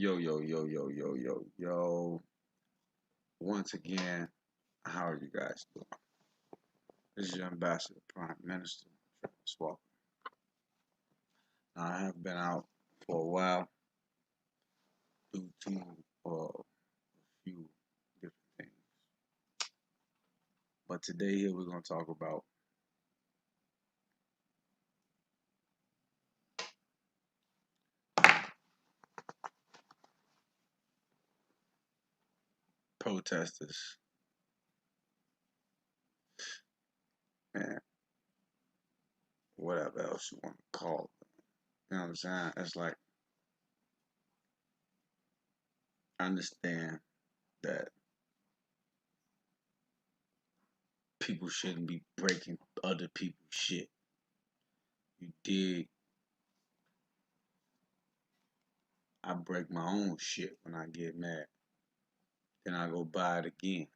Yo, yo, yo, yo, yo, yo, yo. Once again, how are you guys doing? This is your ambassador, Prime Minister, Travis Walker. Now, I have been out for a while due to a few different things. But today, here we're going to talk about protesters and whatever else you want to call them. You know what I'm saying? It's like, I understand that people shouldn't be breaking other people's shit. You dig? I break my own shit when I get mad. Then I go buy it again.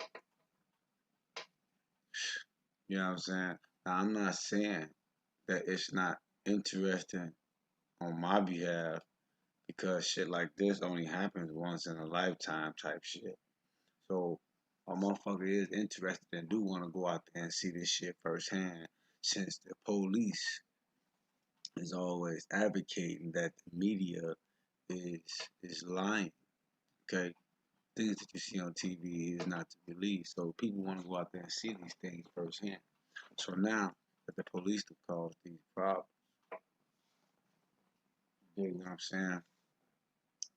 You know what I'm saying? Now, I'm not saying that it's not interesting on my behalf because shit like this only happens once in a lifetime type shit. So, a motherfucker is interested and do want to go out there and see this shit firsthand since the police is always advocating that the media is is lying. Okay, things that you see on TV is not to believe. So people want to go out there and see these things firsthand. So now that the police have caused these problems, you know what I'm saying?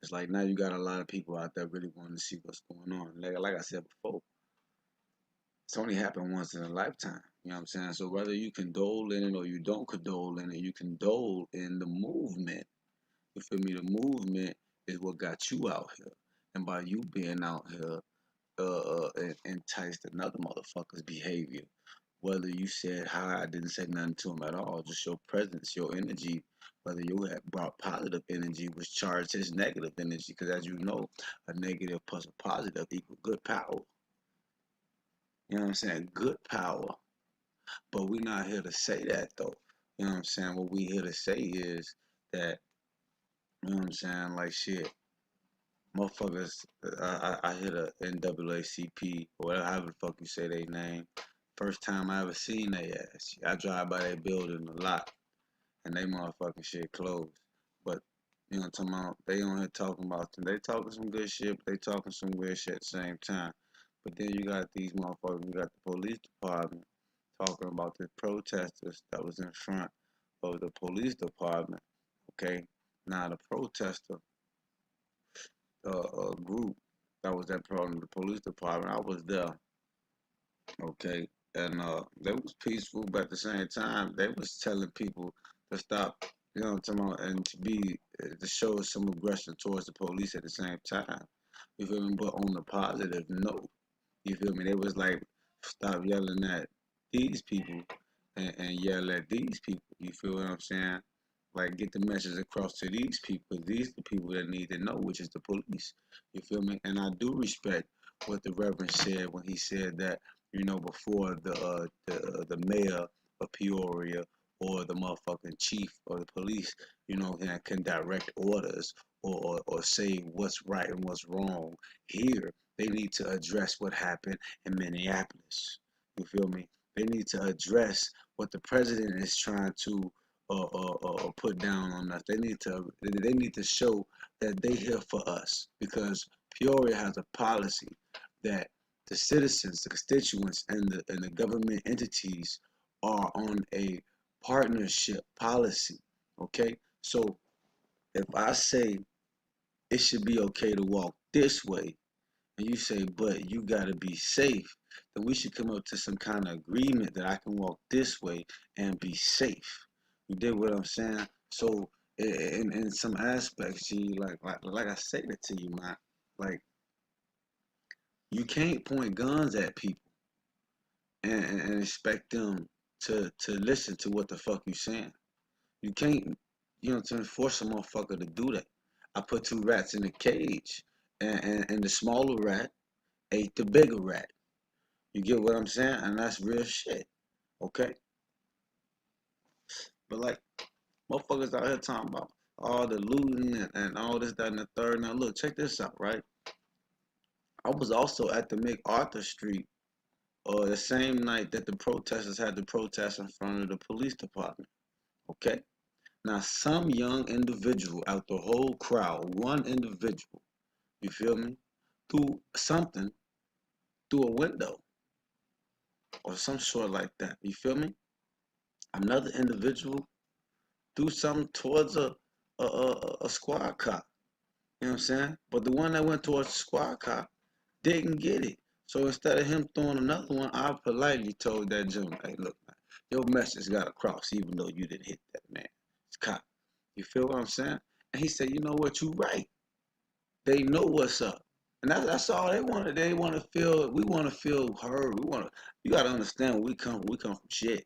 It's like now you got a lot of people out there really wanting to see what's going on. Like I said before, it's only happened once in a lifetime. You know what I'm saying? So whether you condole in it or you don't condole in it, you condole in the movement. You feel me? The movement is what got you out here. And by you being out here, enticed another motherfucker's behavior. Whether you said hi, I didn't say nothing to him at all. Just your presence, your energy, whether you had brought positive energy, was charged as negative energy. Because as you know, a negative plus a positive equal good power. You know what I'm saying? Good power. But we're not here to say that though. You know what I'm saying? What we here to say is that, you know what I'm saying? Like shit, motherfuckers, I hit a NAACP or whatever, however the fuck you say they name. First time I ever seen they ass. I drive by their building a lot and they motherfucking shit closed. But you know what I'm talking about? They on here talking about them. They talking some good shit, but they talking some weird shit at the same time. But then you got these motherfuckers, you got the police department talking about the protesters that was in front of the police department. Okay. Now the protester group that was at the police department, I was there. Okay. And they was peaceful, but at the same time, they was telling people to stop, you know what I'm talking about, and to be to show some aggression towards the police at the same time. You feel me? But on the positive note, you feel me? They was like, stop yelling at these people and yell at these people. You feel what I'm saying? Like get the message across to these people. These the people that need to know, which is the police. You feel me? And I do respect what the Reverend said when he said that, you know, before the mayor of Peoria or the motherfucking chief of the police, you know, can direct orders or say what's right and what's wrong here. They need to address what happened in Minneapolis. You feel me? They need to address what the president is trying to put down on us. They need to show that they here for us because Peoria has a policy that the citizens, the constituents, and the government entities are on a partnership policy. Okay, so if I say it should be okay to walk this way, and you say, but you gotta be safe, then we should come up to some kind of agreement that I can walk this way and be safe. You dig what I'm saying? So in some aspects, G, like I said it to you, man. Like you can't point guns at people and expect them to listen to what the fuck you saying. You can't, you know, to force a motherfucker to do that. I put two rats in a cage, and the smaller rat ate the bigger rat. You get what I'm saying? And that's real shit. Okay? But like motherfuckers out here talking about, all the looting and all this, that, and the third. Now look, check this out, right? I was also at the MacArthur Street the same night that the protesters had the protest in front of the police department. Okay? Now some young individual out the whole crowd, one individual, you feel me, threw something through a window or some sort like that. You feel me? Another individual threw something towards a squad car. You know what I'm saying? But the one that went towards the squad car didn't get it. So instead of him throwing another one, I politely told that gentleman, hey, look, man, your message got across even though you didn't hit that man. It's cop. You feel what I'm saying? And he said, you know what, you right. They know what's up. And that's all they want. They want to feel, we want to feel heard. You got to understand where we come from shit.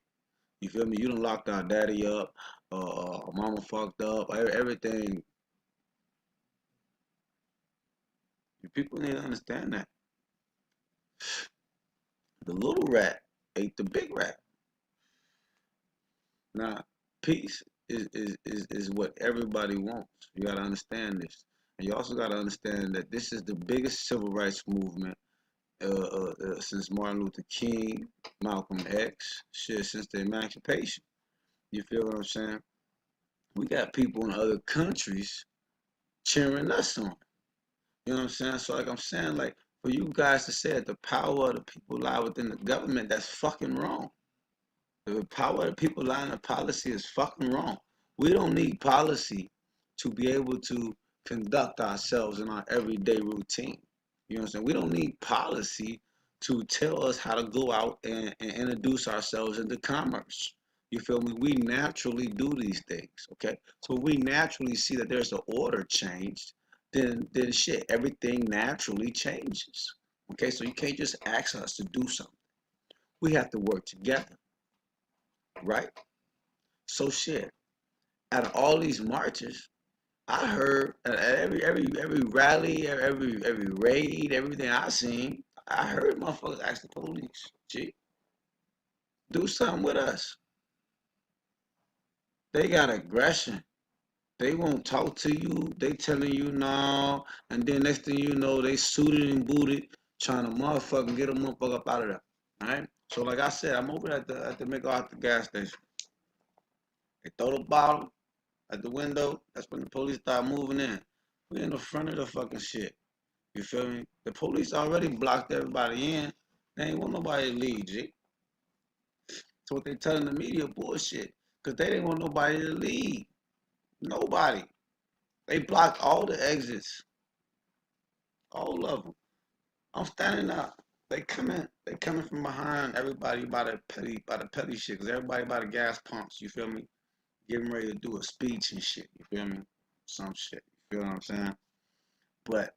You feel me? You done locked our daddy up, mama fucked up, everything. People need to understand that. The little rat ate the big rat. Now, peace is what everybody wants. You gotta understand this. And you also gotta understand that this is the biggest civil rights movement since Martin Luther King, Malcolm X, shit, since the emancipation. You feel what I'm saying? We got people in other countries cheering us on. You know what I'm saying? So like I'm saying, like for you guys to say that the power of the people lie within the government, that's fucking wrong. The power of the people lie in the policy is fucking wrong. We don't need policy to be able to conduct ourselves in our everyday routine. You know what I'm saying? We don't need policy to tell us how to go out and introduce ourselves into commerce. You feel me? We naturally do these things, okay? So we naturally see that there's an order changed, then shit, everything naturally changes. Okay, so you can't just ask us to do something. We have to work together, right? So shit. Out of all these marches, I heard at every rally, every raid, everything I seen, I heard motherfuckers ask the police, "Gee, do something with us." They got aggression. They won't talk to you. They telling you no, and then next thing you know, they suited and booted, trying to motherfucking get a motherfucker up out of there. All right. So like I said, I'm over at the MacArthur gas station. They throw the bottle at the window. That's when the police start moving in. We in the front of the fucking shit. You feel me? The police already blocked everybody in. They ain't want nobody to leave, G. So what they telling the media bullshit. Cause they didn't want nobody to leave. Nobody. They blocked all the exits. All of them. I'm standing up. They coming from behind everybody by the petty shit. Cause everybody by the gas pumps, you feel me? Getting ready to do a speech and shit, you feel me? Some shit. You feel what I'm saying? But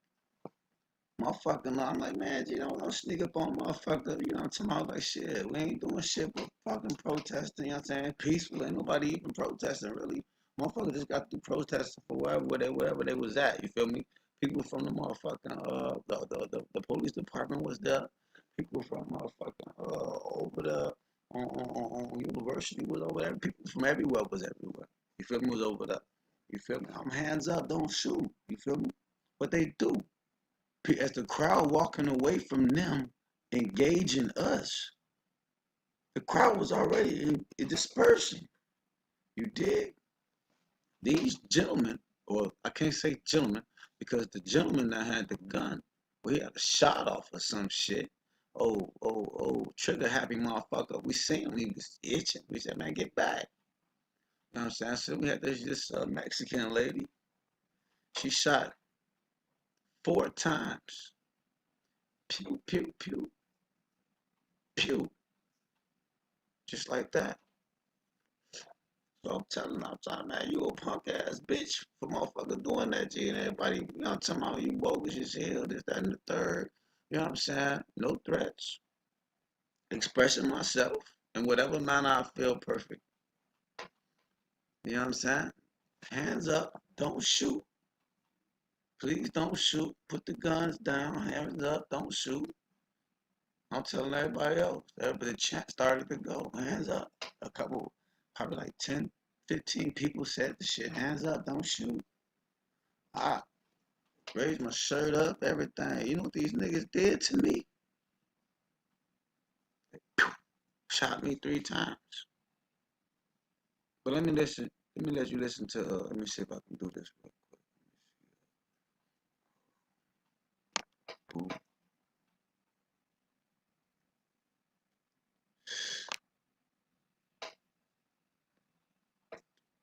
motherfucking, I'm like, man, you know, don't sneak up on motherfucker. You know, I'm talking about like shit. We ain't doing shit but fucking protesting. You know what I'm saying? Peaceful. Ain't nobody even protesting really. Motherfucker just got through protesting for wherever they was at. You feel me? People from the motherfucking the police department was there. People from motherfucking over there on university was over there. People from everywhere was everywhere. You feel me? Was over there. You feel me? I'm hands up, don't shoot. You feel me? But they do. As the crowd walking away from them, engaging us, the crowd was already in dispersing. You dig? These gentlemen, or I can't say gentlemen, because the gentleman that had the gun, well, he had a shot off or some shit. Trigger happy motherfucker. We seen him, he was itching. We said, man, get back. You know what I'm saying? So we had this Mexican lady. She shot 4 times. Pew, pew, pew, pew. Just like that. So I'm telling man, you a punk ass bitch for motherfucker doing that, G. And everybody, you know, talking about you bogus as hell, this, that, and the third. You know what I'm saying? No threats. Expressing myself in whatever manner I feel perfect. You know what I'm saying? Hands up, don't shoot. Please don't shoot. Put the guns down, hands up, don't shoot. I'm telling everybody else. Everybody, the chant started to go. Hands up. A couple, probably like 10, 15 people said the shit, hands up, don't shoot. I raised my shirt up, everything. You know what these niggas did to me? Shot me 3 times. But let me listen. Let me let you listen to. Let me see if I can do this real quick.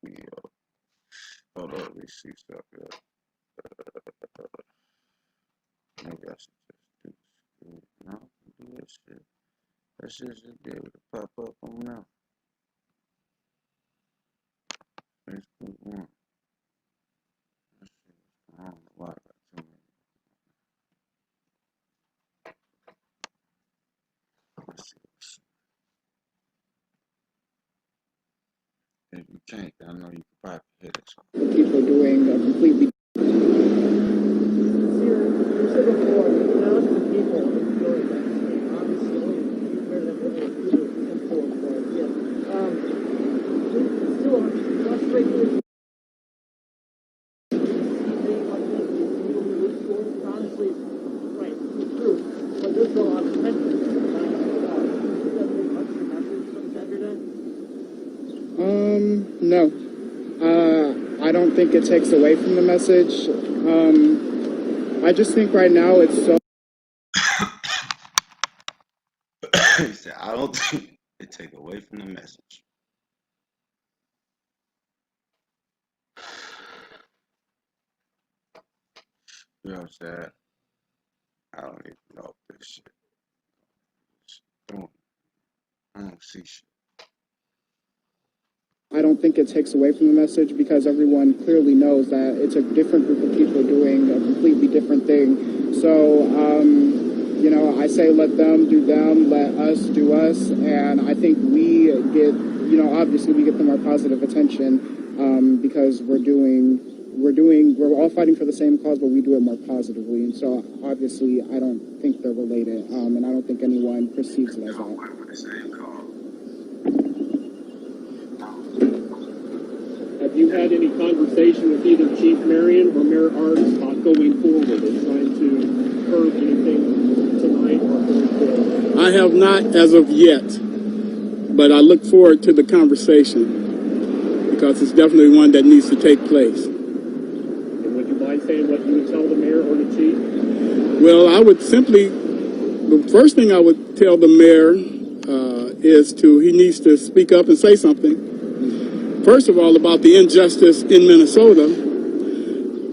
Yeah. Hold on, let me see stuff here. Maybe I should just do this. No, do this shit. That shit should be able to pop up on now. Facebook one. Let's see what's going on. Why I got too many? Let's see. If you can't, I know you can probably hear this. People doing a completely. No. I don't think it takes away from the message. I just think right now it's so. He said, I don't think it take away from the message. You know what I'm saying? I don't even know if this shit. I don't see shit. I don't think it takes away from the message because everyone clearly knows that it's a different group of people doing a completely different thing. So, I say let them do them, let us do us, and I think we get, obviously we get the more positive attention because we're all fighting for the same cause, but we do it more positively. And so, obviously, I don't think they're related, and I don't think anyone perceives it as that. Have you had any conversation with either Chief Marion or Mayor Arts about going forward and trying to curb anything tonight or going forward? I have not as of yet, but I look forward to the conversation because it's definitely one that needs to take place. And would you mind saying what you would tell the mayor or the chief? Well, the first thing I would tell the mayor he needs to speak up and say something. First of all, about the injustice in Minnesota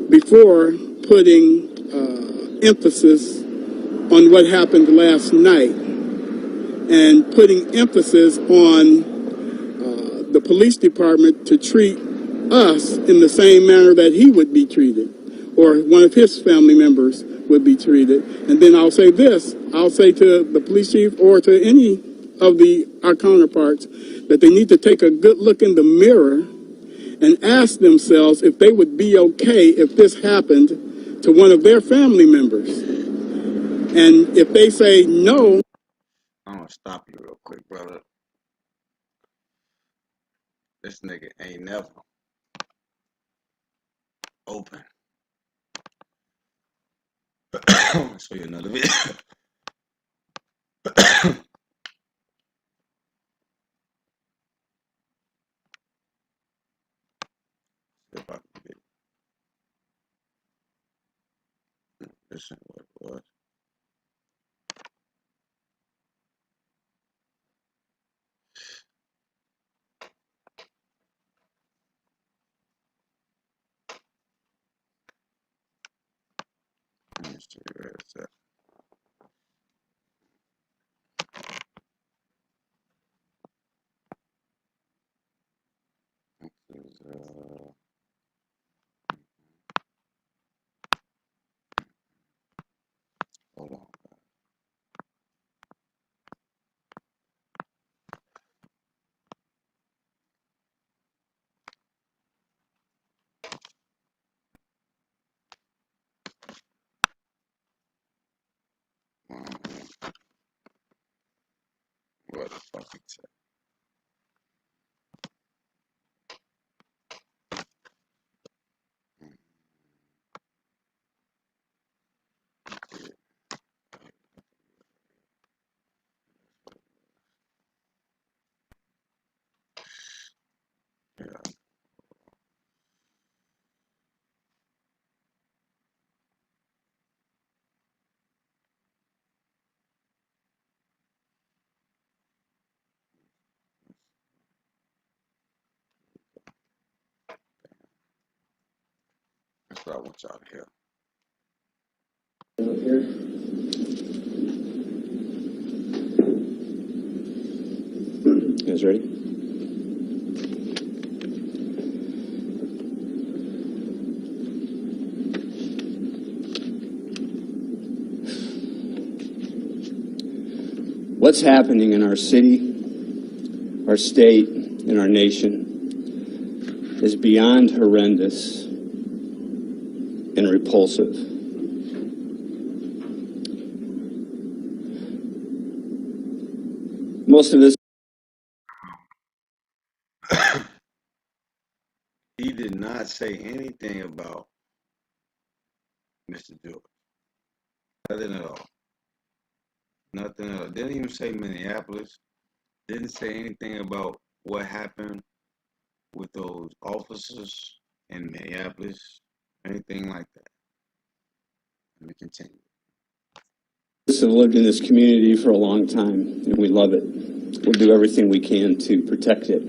before putting emphasis on what happened last night and putting emphasis on the police department to treat us in the same manner that he would be treated or one of his family members would be treated. And then I'll say this, I'll say to the police chief or to any of our counterparts that they need to take a good look in the mirror and ask themselves if they would be okay if this happened to one of their family members. And if they say no. I'm gonna stop you real quick, brother. This nigga ain't never open. I'm gonna show you another video. If I can get this ain't what it was. Let me see where it's at. This is, hold on. What the fuck is that? Yeah. That's what I want y'all to hear. You guys ready? What's happening in our city, our state, and our nation is beyond horrendous and repulsive. Most of this. He did not say anything about Mr. George. Nothing at all. Nothing at all. Didn't even say Minneapolis. Didn't say anything about what happened with those officers in Minneapolis. Anything like that. Let me continue. Have lived in this community for a long time, and we love it. We'll do everything we can to protect it.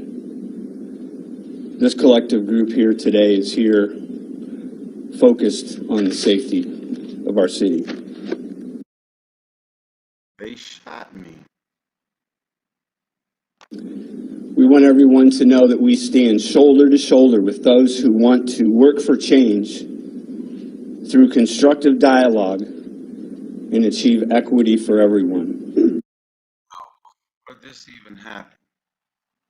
This collective group here today is here focused on the safety of our city. They shot me. We want everyone to know that we stand shoulder to shoulder with those who want to work for change through constructive dialogue and achieve equity for everyone. How did this even happen?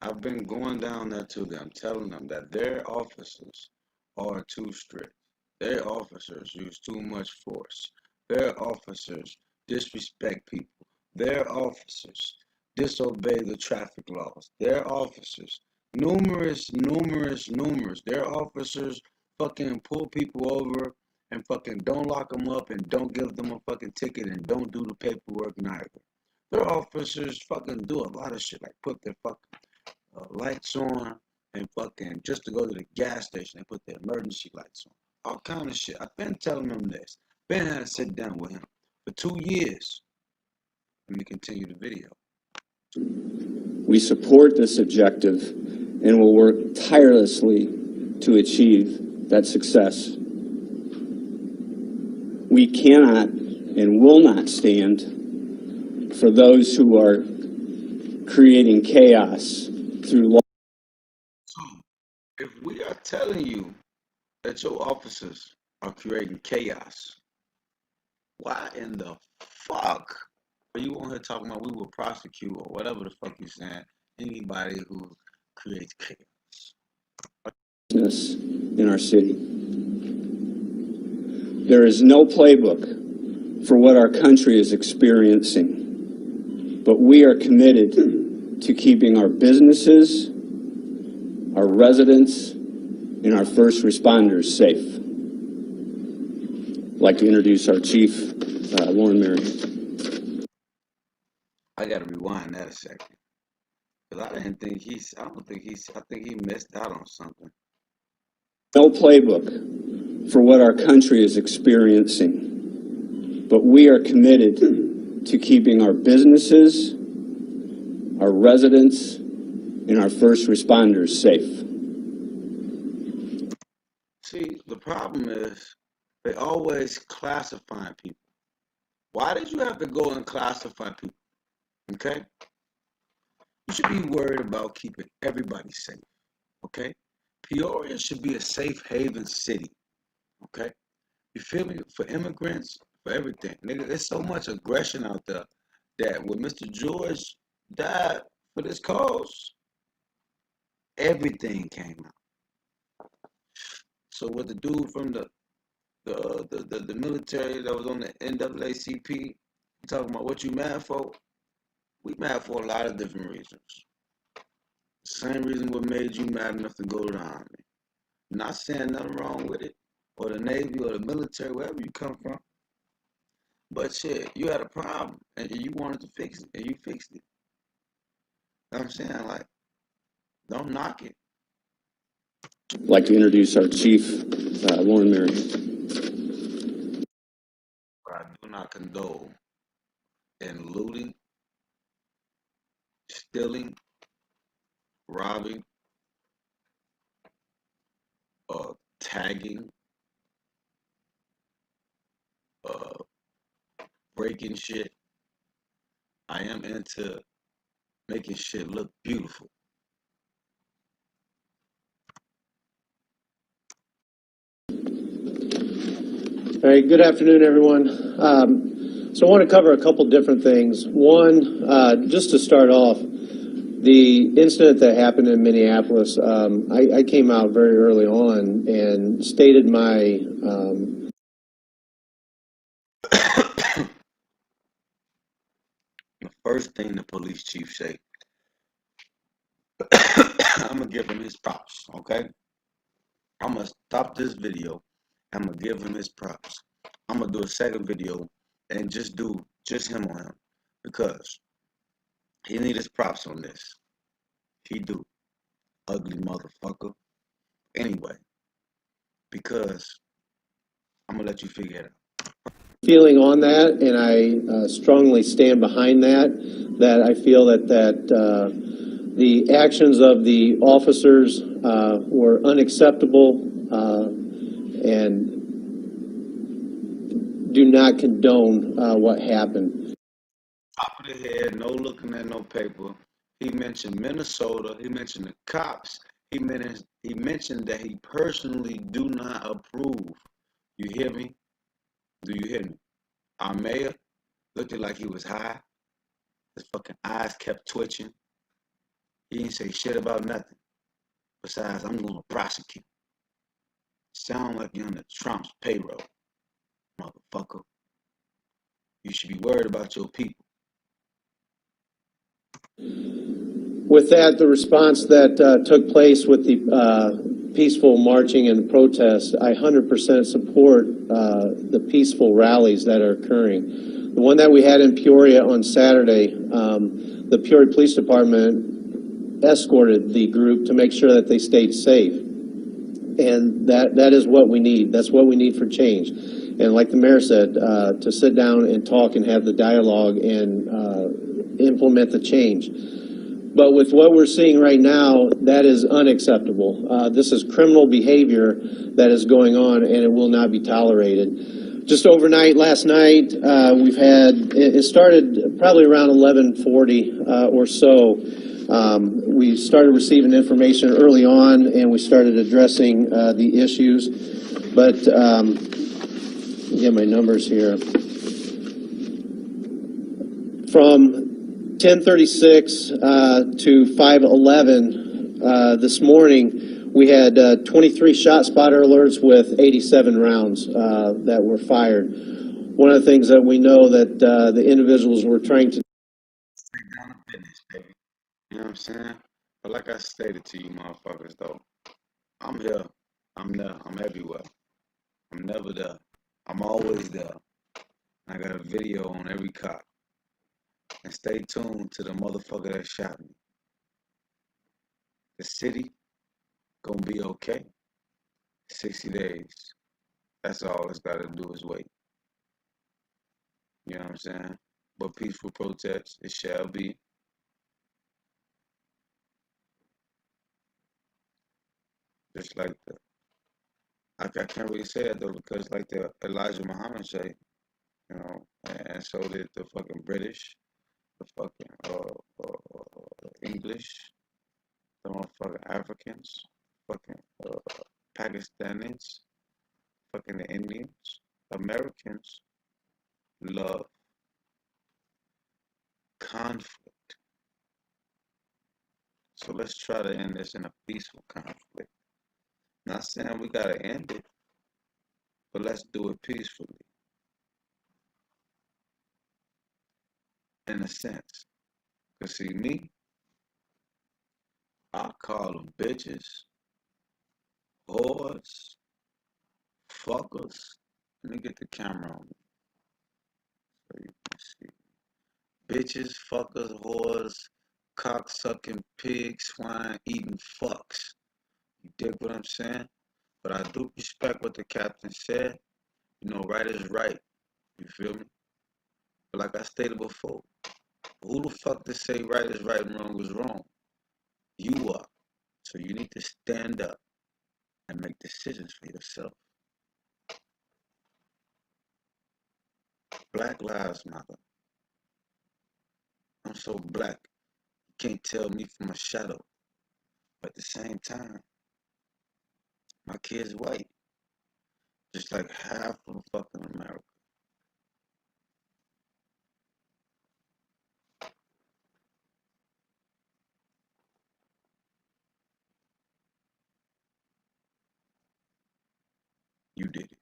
I've been going down there to them, telling them that their officers are too strict. Their officers use too much force. Their officers disrespect people. Their officers disobey the traffic laws. Their officers, numerous. Their officers fucking pull people over and fucking don't lock them up and don't give them a fucking ticket and don't do the paperwork neither. Their officers fucking do a lot of shit, like put their fucking lights on and fucking just to go to the gas station and put the emergency lights on. All kind of shit. I've been telling him this. Ben had to sit down with him for 2 years. Let me continue the video. We support this objective and will work tirelessly to achieve that success. We cannot and will not stand for those who are creating chaos through law. So, if we are telling you that your officers are creating chaos, why in the fuck are you on here talking about we will prosecute or whatever the fuck you saying anybody who creates chaos? In our city. There is no playbook for what our country is experiencing, but we are committed to keeping our businesses, our residents, and our first responders safe. I'd like to introduce our chief, Lauren Marion. I gotta rewind that a second. Because I think he missed out on something. No playbook for what our country is experiencing, but we are committed to keeping our businesses, our residents, and our first responders safe. See, the problem is they always classify people. Why did you have to go and classify people? Okay? You should be worried about keeping everybody safe. Okay? Peoria should be a safe haven city. Okay? You feel me? For immigrants, for everything. Nigga, there's so much aggression out there that when Mr. George died for this cause, everything came out. So what the dude from the military that was on the NAACP talking about what you mad for? We mad for a lot of different reasons. Same reason what made you mad enough to go to the army. Not saying nothing wrong with it, or the Navy, or the military, wherever you come from. But shit, you had a problem, and you wanted to fix it, and you fixed it. You know what I'm saying? Like, don't knock it. I'd like to introduce our chief, Lauren Marion. I do not condone in looting, stealing, robbing, tagging, uh, breaking shit. I am into making shit look beautiful. All right, good afternoon, everyone. So I want to cover a couple different things. One, just to start off, the incident that happened in Minneapolis, I came out very early on and stated my The first thing the police chief say, I'm gonna give him his props, okay? I'm gonna stop this video. I'm gonna give him his props. I'm gonna do a second video and just do just him on him because he need his props on this. He do, ugly motherfucker. Anyway, because I'm gonna let you figure it out. feeling on that, and I strongly stand behind that. That I feel that the actions of the officers were unacceptable and do not condone what happened. Top of the head, no looking at no paper. He mentioned Minnesota. He mentioned the cops. He mentioned that he personally do not approve. You hear me? Do you hear me? Our mayor looked like he was high. His fucking eyes kept twitching. He didn't say shit about nothing. Besides, I'm gonna prosecute. Sound like you're on the Trump's payroll, motherfucker. You should be worried about your people. With that, the response that took place with the peaceful marching and protest, I 100% support the peaceful rallies that are occurring. The one that we had in Peoria on Saturday, the Peoria Police Department escorted the group to make sure that they stayed safe. And that is what we need. That's what we need for change. And like the mayor said, to sit down and talk and have the dialogue and implement the change. But with what we're seeing right now, that is unacceptable. This is criminal behavior that is going on, and it will not be tolerated. Just overnight, last night, we've had, it started probably around 11:40 or so. We started receiving information early on, and we started addressing the issues. But, get my numbers here. From 10:36 to 5:11 this morning, we had 23 shot spotter alerts with 87 rounds that were fired. One of the things that we know that the individuals were trying to Stay down to business, baby. You know what I'm saying? But like I stated to you motherfuckers though, I'm here, I'm there, I'm everywhere. I'm never there. I'm always there. I got a video on every cop. And stay tuned to the motherfucker that shot me. The city gonna be okay. 60 days. That's all it's gotta do is wait. You know what I'm saying? But peaceful protests, it shall be. Just like the I can't really say it though because like the Elijah Muhammad say, you know, and so did the fucking British, the fucking English, the motherfucking Africans, fucking Pakistanis, fucking the Indians, Americans love conflict. So let's try to end this in a peaceful conflict. Not saying we gotta end it, but let's do it peacefully. In a sense. Cause see me, I call them bitches, whores, fuckers. Let me get the camera on me so you can see. Bitches, fuckers, whores, cock sucking, pig, swine eating fucks. You dig what I'm saying? But I do respect what the captain said. You know, right is right. You feel me? But like I stated before, who the fuck to say right is right and wrong is wrong? You are. So you need to stand up and make decisions for yourself. Black lives matter. I'm so black, you can't tell me from a shadow. But at the same time, my kid's white, just like half of fucking America. You did it.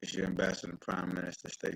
It's your ambassador and prime minister. Stay